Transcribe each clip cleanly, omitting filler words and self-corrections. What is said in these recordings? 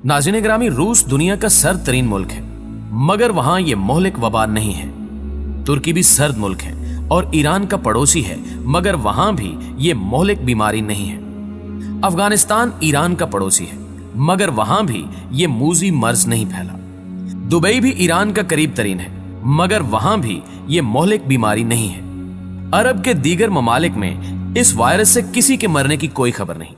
नाज़रीन ग्रामी, रूस दुनिया का सर्द तरीन मुल्क है, मगर वहां ये मोहलिक वबा नहीं है। तुर्की भी सर्द मुल्क है और ईरान का पड़ोसी है, मगर वहां भी ये मोहलिक बीमारी नहीं है। अफगानिस्तान ईरान का पड़ोसी है, मगर वहां भी ये मूजी मर्ज नहीं फैला। दुबई भी ईरान का करीब तरीन है, मगर वहां भी ये मोहलिक बीमारी नहीं है। अरब के दीगर ममालिक में इस वायरस से किसी के मरने की कोई खबर नहीं।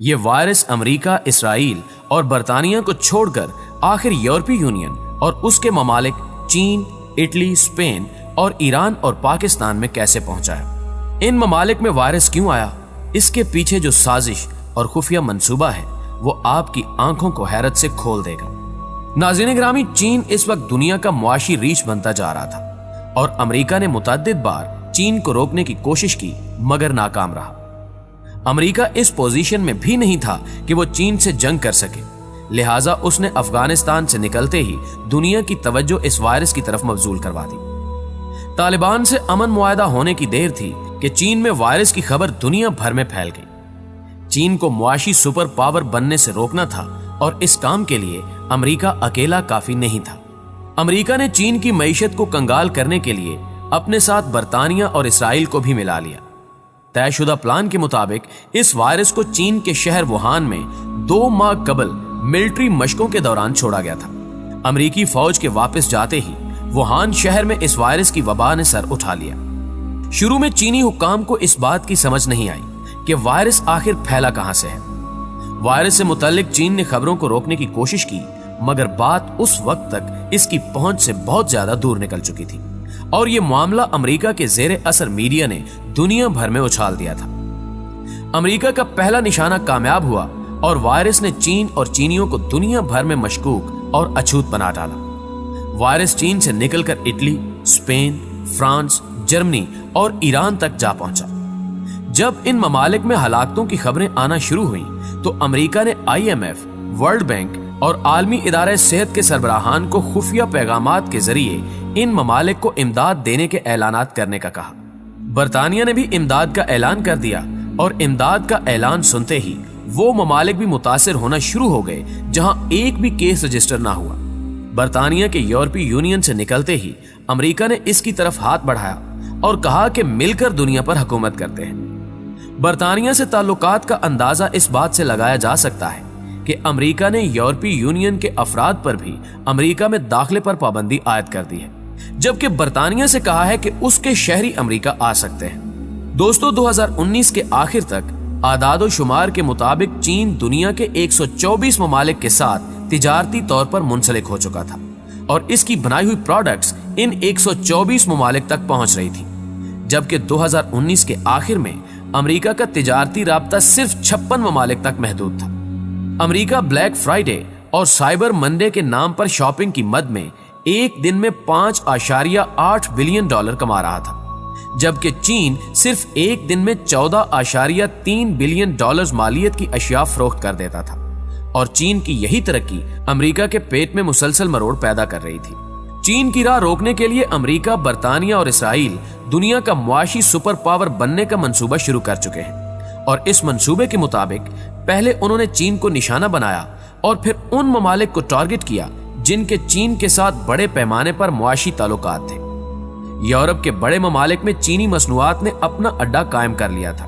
ये वायरस अमेरिका, इसराइल और बरतानिया को छोड़कर आखिर यूरोपीय यूनियन और उसके ममालिक चीन, इटली, स्पेन और ईरान और पाकिस्तान में कैसे पहुंचाया। इन ममालिक में वायरस क्यों आया, इसके पीछे जो साजिश और खुफिया मंसूबा है वो आपकी आंखों को हैरत से खोल देगा। नाज़रीन ग्रामी, चीन इस वक्त दुनिया का मुआशी रीछ बनता जा रहा था और अमेरिका ने मुतअद्दिद बार चीन को रोकने की कोशिश की, मगर नाकाम रहा। अमेरिका इस पोजीशन में भी नहीं था कि वो चीन से जंग कर सके, लिहाजा उसने अफगानिस्तान से निकलते ही दुनिया की तवज्जो इस वायरस की तरफ मबजूल करवा दी। तालिबान से अमन मुआहदा होने की देर थी कि चीन में वायरस की खबर दुनिया भर में फैल गई। चीन को मुआशी सुपर पावर बनने से रोकना था और इस काम के लिए अमेरिका अकेला काफी नहीं था। अमेरिका ने चीन की मईशत को कंगाल करने के लिए अपने साथ बरतानिया और इसराइल को भी मिला लिया। तयशुदा प्लान के मुताबिक इस वायरस को चीन के शहर वुहान में 2 माह कबल मिलिट्री मशकों के दौरान छोड़ा गया था। अमेरिकी फौज के वापस जाते ही वुहान शहर में इस वायरस की वबा ने सर उठा लिया। शुरू में चीनी हुक्काम को इस बात की समझ नहीं आई कि वायरस आखिर फैला कहां से है। वायरस से मुतल्लिक चीन ने खबरों को रोकने की कोशिश की, मगर बात उस वक्त तक इसकी पहुंच से बहुत ज्यादा दूर निकल चुकी थी और ये मामला अमेरिका के जेरे असर मीडिया ने दुनिया भर में उछाल दिया था। अमेरिका का पहला निशाना कामयाब हुआ और वायरस ने चीन और चीनियों को दुनिया भर में मशकूक और अछूत बना डाला। वायरस चीन से निकलकर इटली, स्पेन, फ्रांस, जर्मनी और ईरान तक जा पहुंचा। जब इन ममालिक में हलाकतों की खबरें आना शुरू हुई तो अमेरिका ने IMF, वर्ल्ड बैंक और आलमी इदारे सेहत के सरबराहान को खुफिया पैगामात के जरिए इन ममालिक को इमदाद देने के ऐलानात करने का कहा। बरतानिया ने भी इमदाद का ऐलान कर दिया और इमदाद का ऐलान सुनते ही वो ममालिक भी मुतासिर होना शुरू हो गए जहां एक भी केस रजिस्टर ना हुआ। बरतानिया के यूरोपीय यूनियन से निकलते ही अमेरिका ने इसकी तरफ हाथ बढ़ाया और कहा कि मिलकर दुनिया पर हुकूमत करते हैं। बरतानिया से ताल्लुकात का अंदाजा इस बात से लगाया जा सकता है कि अमेरिका ने यूरोपीय यूनियन के अफराद पर भी अमेरिका में दाखिले पर पाबंदी आयद कर दी है, जबकि बरतानिया से कहा है कि उसके शहरी अमेरिका आ सकते हैं। दोस्तों, 2019 के आखिर तक आदादो शुमार के मुताबिक चीन दुनिया के 124 ममालिक के साथ तिजारती तौर पर मुंसलिक हो चुका था और इसकी बनाई हुई प्रोडक्ट्स इन 124 ममालिक तक पहुंच रही थी, जबकि 2019 के आखिर में अमेरिका का तिजारती राब्ता सिर्फ 56 ममालिक तक महदूद था। अमेरिका ब्लैक फ्राइडे और साइबर मंडे के नाम पर शॉपिंग की मद में एक दिन में $5.8 बिलियन कमा रहा था, जबकि चीन सिर्फ एक दिन में $14.3 बिलियन मालियत की अशिया फरोख्त कर देता था और चीन की यही तरक्की अमेरिका के पेट में मुसलसल मरोड़ पैदा कर रही थी। चीन की राह रोकने के लिए अमेरिका, बरतानिया और इसराइल दुनिया का मुआशी सुपर पावर बनने का मंसूबा शुरू कर चुके हैं और इस मंसूबे के मुताबिक पहले उन्होंने चीन को निशाना बनाया और फिर उन ममालिक को टारगेट किया जिनके चीन के साथ बड़े पैमाने पर मुआशी ताल्लुकात थे। यूरोप के बड़े ममालिक में चीनी मसनूआत ने अपना अड्डा कायम कर लिया था।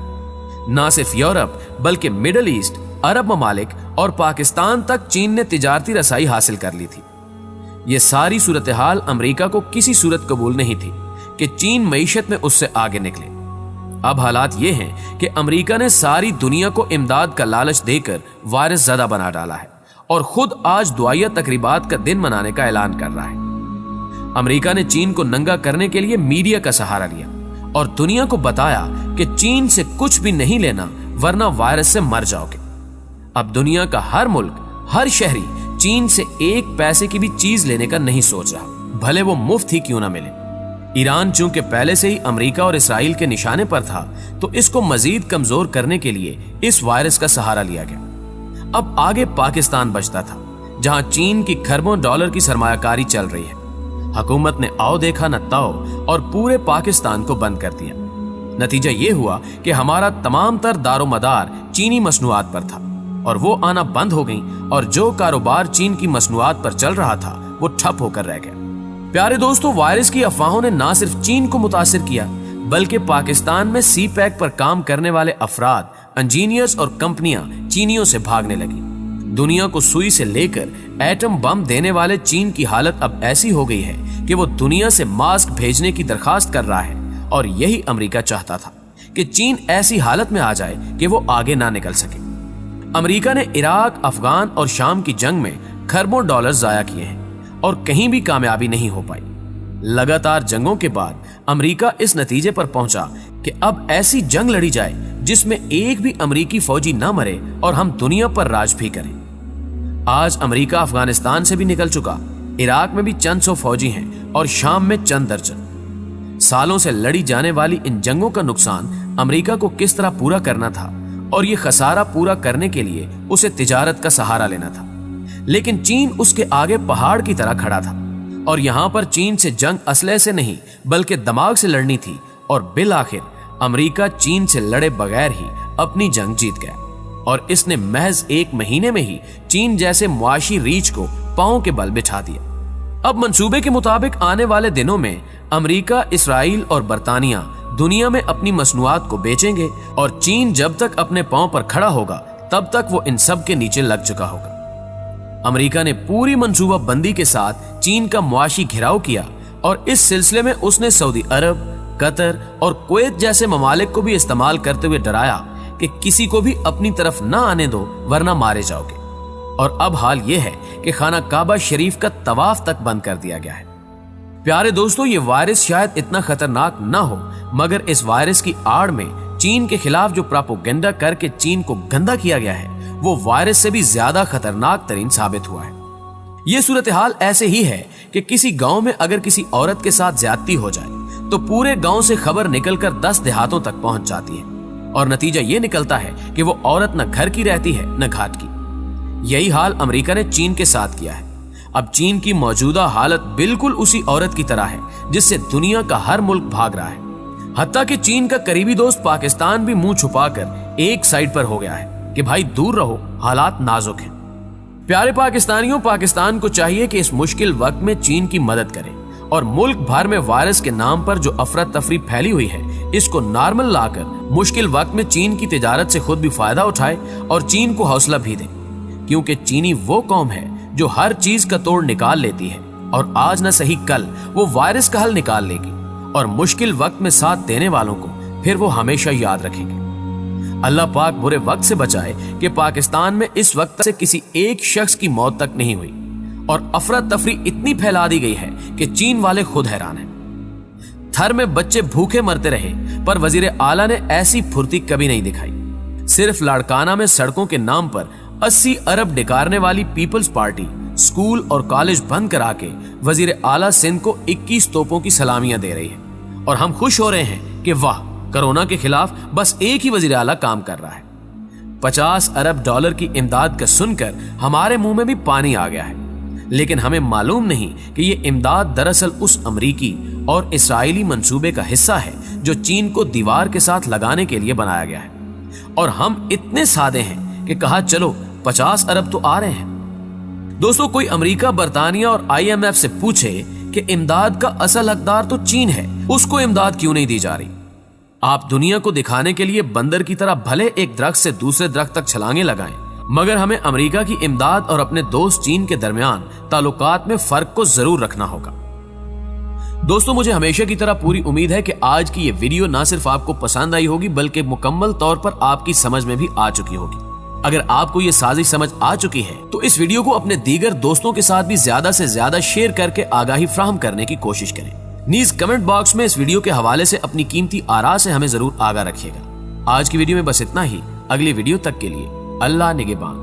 न सिर्फ यूरोप बल्कि मिडल ईस्ट, अरब ममालिक और पाकिस्तान तक चीन ने तिजारती रसाई हासिल कर ली थी। ये सारी सूरत हाल अमेरिका को किसी सूरत कबूल नहीं थी कि चीन मईशत में उससे आगे निकले। अब हालात ये हैं कि अमेरिका ने सारी दुनिया को इमदाद का लालच देकर वायरस ज़्यादा बना डाला है और खुद आज दुआया तकरीबात का दिन मनाने का ऐलान कर रहा है। अमेरिका ने चीन को नंगा करने के लिए मीडिया का सहारा लिया और दुनिया को बताया कि चीन से कुछ भी नहीं लेना वरना वायरस से मर जाओगे। अब दुनिया का हर मुल्क, हर शहरी चीन से एक पैसे की भी चीज लेने का नहीं सोच रहा, भले वो मुफ्त ही क्यों ना मिले। ईरान चूंकि पहले से ही अमेरिका और इसराइल के निशाने पर था तो इसको मजीद कमजोर करने के लिए इस वायरस का सहारा लिया गया। अब आगे पाकिस्तान बचता था जहां चीन की खरबों डॉलर की सरमायाकारी चल रही है। हुकूमत ने आओ देखा न ताओ और पूरे पाकिस्तान को बंद कर दिया। नतीजा ये हुआ कि हमारा तमाम तर दारोमदार चीनी मसनूआत पर था। और वो आना बंद हो गई और जो कारोबार चीन की मसनूआत पर चल रहा था वो ठप होकर रह गया। प्यारे दोस्तों, वायरस की अफवाहों ने ना सिर्फ चीन को मुतासिर किया बल्कि पाकिस्तान में सी पैक पर काम करने वाले अफराद, इंजीनियर्स और कंपनियां चीनियों से भागने लगी। दुनिया को सुई से लेकर एटम बम देने वाले चीन की हालत अब ऐसी हो गई है कि वो दुनिया से मास्क भेजने की दरखास्त कर रहा है और यही अमेरिका चाहता था कि चीन ऐसी हालत में आ जाए कि वो आगे ना निकल सके। अमेरिका ने इराक, अफगान और शाम की जंग में खरबों डॉलर जाया किए हैं और कहीं भी कामयाबी नहीं हो पाई। लगातार जंगों के बाद अमेरिका इस नतीजे पर पहुंचा कि अब ऐसी जंग लड़ी जाए जिसमें एक भी अमेरिकी फौजी ना मरे और हम दुनिया पर राज भी करें। आज अमेरिका अफगानिस्तान से भी निकल चुका, इराक में भी चंद सौ फौजी हैं और शाम में चंद दर्जन। सालों से लड़ी जाने वाली इन जंगों का नुकसान अमेरिका को किस तरह पूरा करना था और ये खसारा पूरा करने के लिए उसे तिजारत का सहारा लेना था, लेकिन चीन उसके आगे पहाड़ की तरह खड़ा था और यहाँ पर चीन से जंग असलहे से नहीं बल्कि दिमाग से लड़नी थी और बिल आखिर अमेरिका चीन से लड़े बगैर ही अपनी जंग जीत गया और इसने महज 1 महीने में ही चीन जैसे मुआशी रीछ को पांव के बल बिठा दिया। अब मंसूबे के मुताबिक आने वाले दिनों में अमेरिका, इसराइल और बरतानिया दुनिया में अपनी मसनूआत को बेचेंगे और चीन जब तक अपने पांव पर खड़ा होगा तब तक वो इन सब के नीचे लग चुका होगा। अमेरिका ने पूरी मंसूबा बंदी के साथ चीन का मुआशी घिराव किया और इस सिलसिले में उसने सऊदी अरब, कतर और कुवैत जैसे ममालिक को भी इस्तेमाल करते हुए डराया कि किसी को भी अपनी तरफ ना आने दो वरना मारे जाओगे। और अब हाल यह है कि खाना काबा शरीफ का तवाफ तक बंद कर दिया गया है। प्यारे दोस्तों, ये वायरस शायद इतना खतरनाक ना हो मगर इस वायरस की आड़ में चीन के खिलाफ जो प्रोपेगेंडा करके चीन को गंदा किया गया है वो वायरस से भी ज्यादा खतरनाक तरीन साबित हुआ है। ये सूरत हाल ऐसे ही है कि किसी गांव में अगर किसी औरत के साथ ज्यादती हो जाए तो पूरे गांव से खबर निकलकर 10 देहातों तक पहुंच जाती है और नतीजा ये निकलता है कि वो औरत न घर की रहती है न घाट की। यही हाल अमेरिका ने चीन के साथ किया है। अब चीन की मौजूदा हालत बिल्कुल उसी औरत की तरह है जिससे दुनिया का हर मुल्क भाग रहा है। हत्ता कि चीन का करीबी दोस्त पाकिस्तान भी मुंह छुपाकर एक साइड पर हो गया है कि भाई दूर रहो, हालात नाजुक हैं। प्यारे पाकिस्तानियों, पाकिस्तान को चाहिए कि इस मुश्किल वक्त में चीन की मदद करे और मुल्क भर में वायरस के नाम पर जो अफरा तफरी फैली हुई है इसको नॉर्मल लाकर मुश्किल वक्त में चीन की तिजारत से खुद भी फायदा उठाए और चीन को हौसला भी दे, क्योंकि चीनी वो कौम है जो हर चीज का तोड़ निकाल लेती है और आज न सही कल वो वायरस का हल निकाल लेगी और मुश्किल वक्त में साथ देने वालों को फिर वो हमेशा याद रखेंगे। अल्लाह पाक बुरे वक्त से बचाए कि पाकिस्तान में इस वक्त से किसी एक शख्स की मौत तक नहीं हुई और अफरा तफरी इतनी फैला दी गई है कि चीन वाले खुद हैरान हैं। थर में बच्चे भूखे मरते रहे पर वजीर आला ने ऐसी फुर्ती कभी नहीं दिखाई। सिर्फ लाड़काना में सड़कों के नाम पर 80 अरब डिकारने वाली पीपल्स पार्टी स्कूल और कॉलेज बंद करा के वजीर आला सिंध को 21 तोपों की सलामियां दे रही है और हम खुश हो रहे हैं कि वाह, कोरोना के खिलाफ बस एक ही वजीर आला काम कर रहा है। 50 अरब डॉलर की इमदाद का सुनकर हमारे मुंह में भी पानी आ गया है, लेकिन हमें मालूम नहीं कि ये इमदाद दरअसल उस अमरीकी और इसराइली मंसूबे का हिस्सा है जो चीन को दीवार के साथ लगाने के लिए बनाया गया है। और हम इतने सादे हैं कि कहा चलो 50 अरब तो आ रहे हैं। दोस्तों, कोई अमेरिका, बरतानिया और IMF से पूछे कि इमदाद का असल हकदार तो चीन है, उसको इमदाद क्यों नहीं दी जा रही। आप दुनिया को दिखाने के लिए बंदर की तरह भले एक दरख्त से दूसरे दरख्त तक छलांगे लगाएं, मगर हमें अमेरिका की इमदाद और अपने दोस्त चीन के दरमियान ताल्लुकात में फर्क को जरूर रखना होगा। दोस्तों, मुझे हमेशा की तरह पूरी उम्मीद है कि आज की ये वीडियो ना सिर्फ आपको पसंद आई होगी बल्कि मुकम्मल तौर पर आपकी समझ में भी आ चुकी होगी। अगर आपको ये साजिश समझ आ चुकी है तो इस वीडियो को अपने दीगर दोस्तों के साथ भी ज्यादा से ज्यादा शेयर करके आगाही फ्राहम करने की कोशिश करें। नीज कमेंट बॉक्स में इस वीडियो के हवाले से अपनी कीमती आरा से हमें जरूर आगाह रखिएगा। आज की वीडियो में बस इतना ही। अगली वीडियो तक के लिए अल्लाह निगहबान।